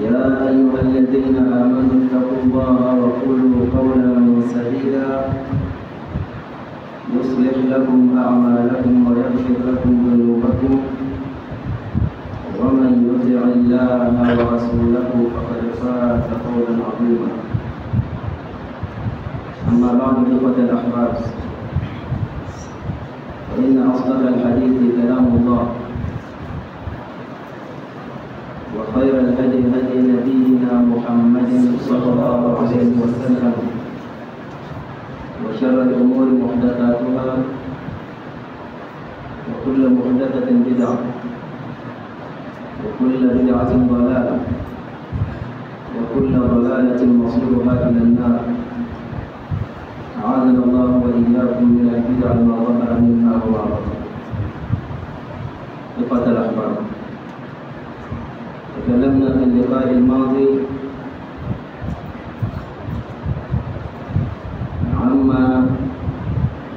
يا أيها الذين آمنوا اتقوا الله وقولوا قولا سديدا يصلح لكم أعمالكم ويغفر لكم ذنوبكم ومن يطع الله ورسوله فقد فاز فوزا عظيما. أما بعد إخوة الأحباب، فإن أصدق الحديث كلام الله، وخير الهدي هدي نبينا محمد صلى الله عليه وسلم، وشر الأمور محدثاتها، وكل محدثة بدعة، وكل بدعة ضلالة، وكل ضلالة مصيرها إلى النار. أعاذنا الله وإياكم من البدع ما ظهر منها وما بطن. إخوة الأحباب، تكلمنا في اللقاء الماضي عما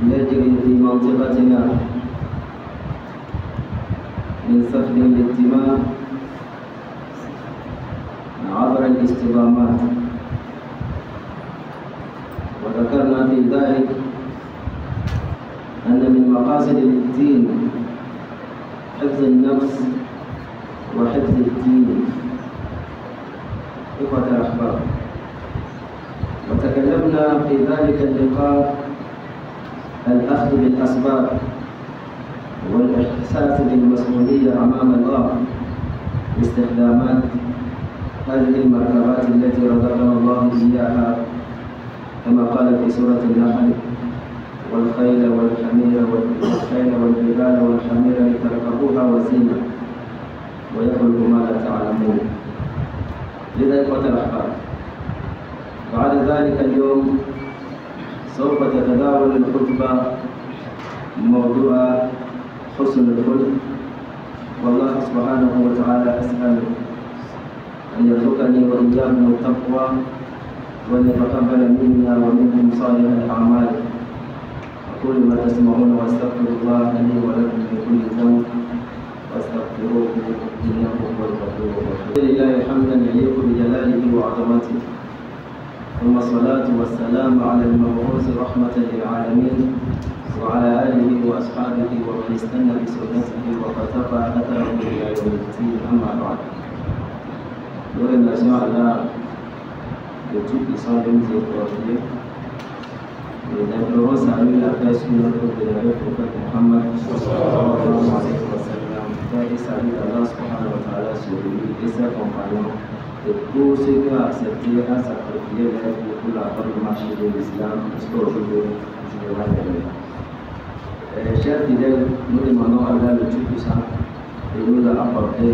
يجري في منطقتنا من سفك الدماء عبر الاستضامات، وذكرنا في ذلك أن من مقاصد الدين حفظ النفس وحفظ الدين. إخوة الأحباب، وتكلمنا في ذلك اللقاء الأخذ بالأسباب والإحساس بالمسؤولية أمام الله باستخدامات هذه المركبات التي رزقنا الله إياها، كما قال في سورة النحل: والخيل والحمير والبغال والحمير لتركبوها وزينة ويخلق ما لا تعلمون. لذا إخوة الأحباب، بعد ذلك اليوم سوف تتداول الخطبة موضوع حسن الخلق، والله سبحانه وتعالى أسأل أن يرزقني وإياكم التقوى وأن يتقبل منا ومنكم صالح الأعمال. أقول ما تسمعون وأستغفر الله لي ولكم من كل ذنب واستغفروه إنه هو الغفور الرحيم. لله حمدا يليق بجلاله وعظمته، ثم الصلاة والسلام على المبعوث رحمة للعالمين وعلى آله وأصحابه ومن استنى بسنته وقتفى أثره إلى يوم الدين. أما بعد، nous remercions Allah de tout puissant de nous écorcher. Nous implorons saluer la paix sur notre vénéré prophète Muhammad sallallahu alayhi wa sallam, et saluer Allah subhanahu wa ta'ala sur lui et ses compagnons et tous ceux qui ont accepté à sacrifier leur vie pour la bonne marche de l'islam jusqu'au jour de la dernière. Chers fidèles, nous demandons à Allah le Tout-Puissant de nous apporter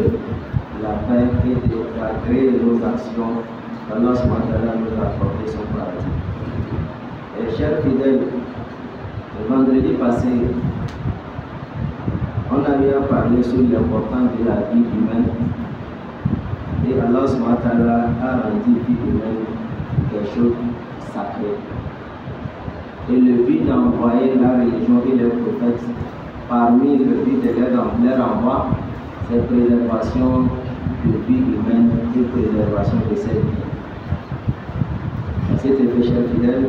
la paix et d'agréer nos actions. Allah subhanahu wa ta'ala nous a apporté son paradis. Chers fidèles, le vendredi passé, on a eu à parler sur l'importance de la vie humaine, et Allah subhanahu wa ta'ala a rendu la vie humaine quelque chose de sacré. Et le but d'envoyer la religion et les prophètes, parmi le but de leur envoi, c'est préservation de vie humaine et préservation de cette vie. À cet effet, chers fidèles,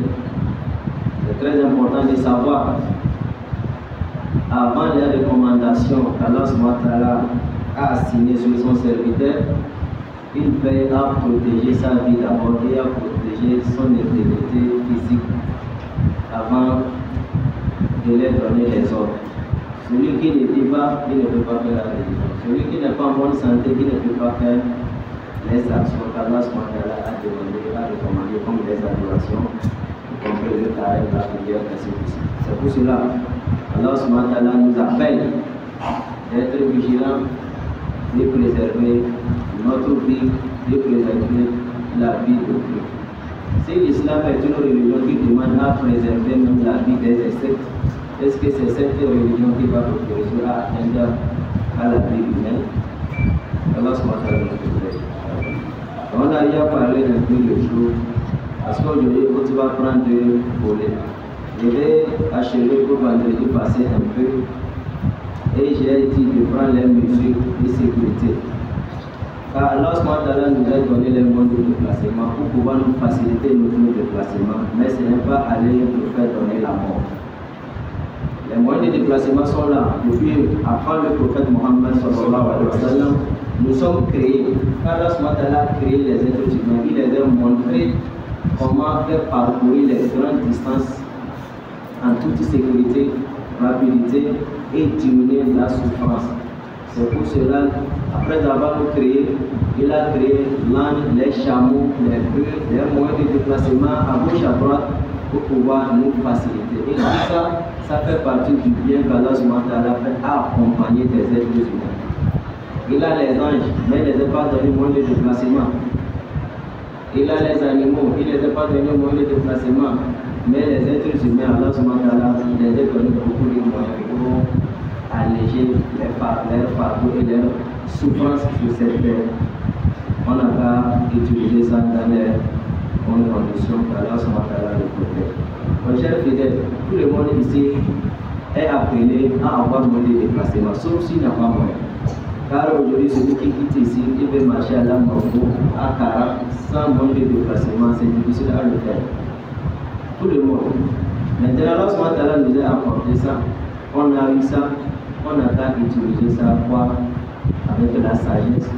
c'est très important de savoir, avant les recommandations qu'Allah subhanahu wa ta'ala a assignées sur son serviteur, il veille à protéger sa vie d'abord et à protéger son intégrité physique avant de leur donner les ordres. Celui qui ne dit pas, il ne peut pas faire la religion. Celui qui n'est pas en bonne santé, qui ne peut pas faire les actions qu'Allah a demandé, a recommandé, comme les adorations, y compris le carême, la prière, ainsi de suite. C'est pour cela Allah nous appelle d'être vigilants, de préserver notre vie, de préserver la vie d'autrui. Si l'islam est une religion qui demande à préserver même la vie des insectes, est-ce que c'est cette religion qui va autoriser à atteindre à la vie humaine? Allah subhanahu wa ta'ala. On a déjà parlé d'un peu le jour, parce qu'aujourd'hui, tu vas prendre deux volets. Je vais achever pour vendredi passer un peu, et j'ai dit de prendre les mesures de sécurité. Car Allah nous a donné les moyens de déplacement pour pouvoir nous faciliter notre déplacement, mais ce n'est pas aller nous faire donner la mort. Les moyens de déplacement sont là. Depuis, après le prophète Mohammed sallallahu alayhi wa sallam, nous sommes créés. Car Allah a créé les êtres humains, il les a montré comment faire parcourir les grandes distances en toute sécurité, rapidité et diminuer la souffrance. C'est pour cela, après avoir créé, il a créé l'âne, les chameaux, les bœufs, les moyens de déplacement à gauche à droite pour pouvoir nous faciliter. Et tout ça, ça fait partie du bien qu'Allah fait à accompagner des êtres humains. Il a les anges, mais il ne les a pas donné moyen de déplacement. Il a les animaux, il ne les a pas donné moyen de déplacement. Mais les êtres humains, Allah les a donné beaucoup de moyens pour alléger leurs fardeaux et leurs souffrances sur cette terre. On n'a pas utilisé ça dans les bonnes conditions qu'Allah le protège. Mon cher fidèle, tout le monde ici est appelé à avoir moyen de déplacement, sauf s'il n'a pas moyen. Car aujourd'hui, celui qui quitte ici, il veut marcher à la Mambo, à Kara, sans moyen de déplacement, c'est difficile à le faire. Tout le monde. Maintenant, Allah nous a apporté ça, on a eu ça, on a qu'à utiliser ça avec la sagesse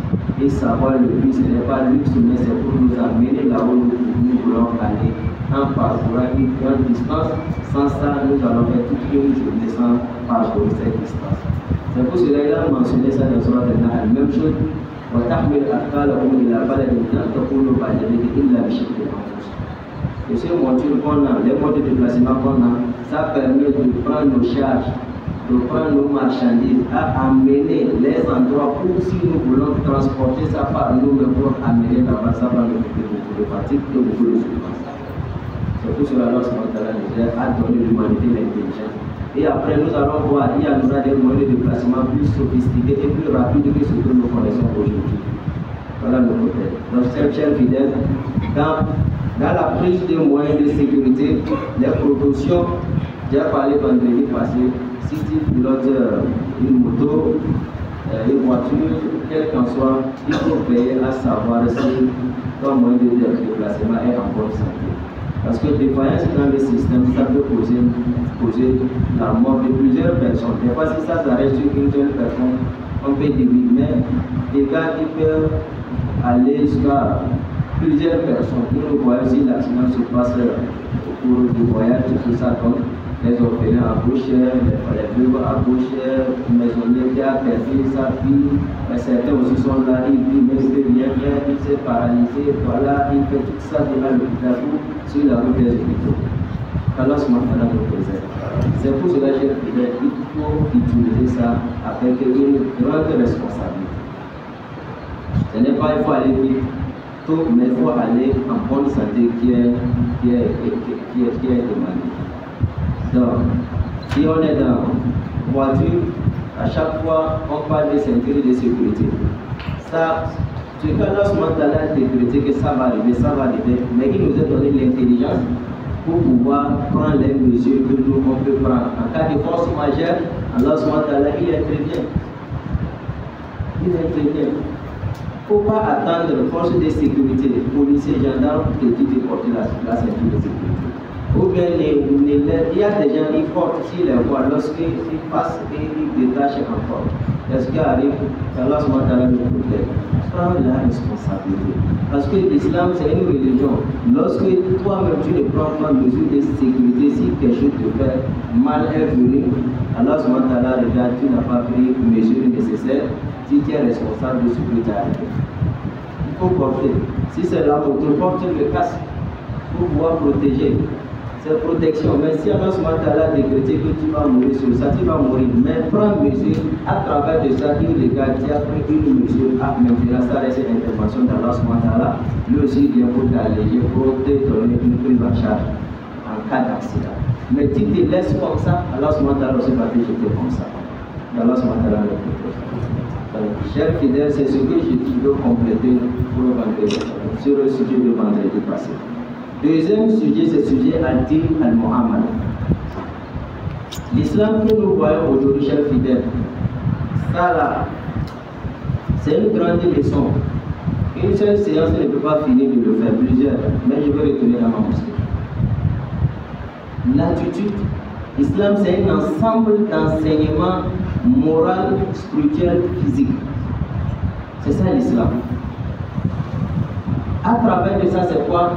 et savoir le but. Ce n'est pas luxe, mais c'est pour nous amener là où nous voulons aller en parcourant une grande distance. Sans ça, nous allons faire toute une journée sans parcourir cette distance. C'est pour cela qu'il a mentionné ça dans son la même chose. Et ces montures qu'on a, les modes de déplacement qu'on a, ça permet de prendre nos charges, de prendre nos marchandises, à amener les endroits où si nous voulons transporter ça par nous-mêmes pour amener là-bas, ça va nous coûter beaucoup de fatigue et beaucoup de souffrance. C'est pour cela que Allah a donné l'humanité l'intelligence. Et après nous allons voir, il y aura des moyens de déplacement plus sophistiqués et plus rapides que ce que nous connaissons aujourd'hui. Voilà le côté. Donc, chers fidèles, dans la prise des moyens de sécurité, les précautions, j'ai parlé vendredi passé, si tu pilotes une moto, une voiture, quel qu'en soit, il faut veiller à savoir si ton moyen de déplacement est en bonne santé. Parce que des voyages dans le système, ça peut causer la mort de plusieurs personnes. Des fois, si ça s'arrête sur une seule personne, on peut diviser, mais des cas qui peuvent aller jusqu'à plusieurs personnes. Nous voyons si l'accident se passe au cours du voyage, tout ça comme les orphelins à gauche, les veuves à gauche, les maisonniers qui a perdu sa fille, certains aussi sont là, ils vivent, mais il ne peut rien faire, il s'est paralysé, voilà, il fait tout ça devant l'hôpital sur la route des hôpitaux. Allah nous préserve. C'est pour cela que il faut utiliser ça avec une grande responsabilité. Ce n'est pas il faut aller vite, mais il faut aller en bonne santé qui est demandée. Donc, si on est dans une voiture, à chaque fois on parle de ceinture de sécurité. Ça, ce qu'Allah a décrété que ça va arriver, mais il nous a donné l'intelligence pour pouvoir prendre les mesures que nous on peut prendre. En cas de force majeure, Allah il est très bien. Il est très bien. Il ne faut pas attendre force de sécurité, policiers, gendarmes, qui te porter la ceinture de sécurité. Ou bien il y a des gens qui portent s'ils les voient lorsqu'ils passent et ils détachent encore. Est-ce qu'il arrive Allah nous protège? Prends la responsabilité. Parce que l'islam c'est une religion. Lorsque toi-même tu ne prends pas mesure de sécurité, si quelque chose te fait mal est venu, Allah regarde, tu n'as pas pris mesure nécessaire, si tu es responsable de ce que tu as fait. Il faut porter. Si c'est la moto, porte le casque pour pouvoir protéger. C'est protection. Mais si Allah a décrété que tu vas mourir sur ça, tu vas mourir. Mais prends mesure à travers de ça, il regarde, tu as pris une mesure. Maintenant, ça reste une intervention d'Allah. Lui aussi vient pour t'alléger, pour te donner une prise en charge en cas d'accident. Mais tu te laisses comme ça, Allah aussi va te jeter comme ça. Allah le protège. Chers fidèles, c'est ce que je veux compléter pour le vendredi, sur le sujet de vendredi passé. Deuxième sujet, c'est le sujet Al-Din al-Muhammad. L'islam que nous voyons aujourd'hui, chers fidèles, ça là, c'est une grande leçon. Une seule séance ne peut pas finir de le faire, plusieurs, mais je vais retourner dans ma mosquée. L'attitude, l'islam c'est un ensemble d'enseignements moral, spirituel, physique. C'est ça l'islam. À travers de ça, c'est quoi?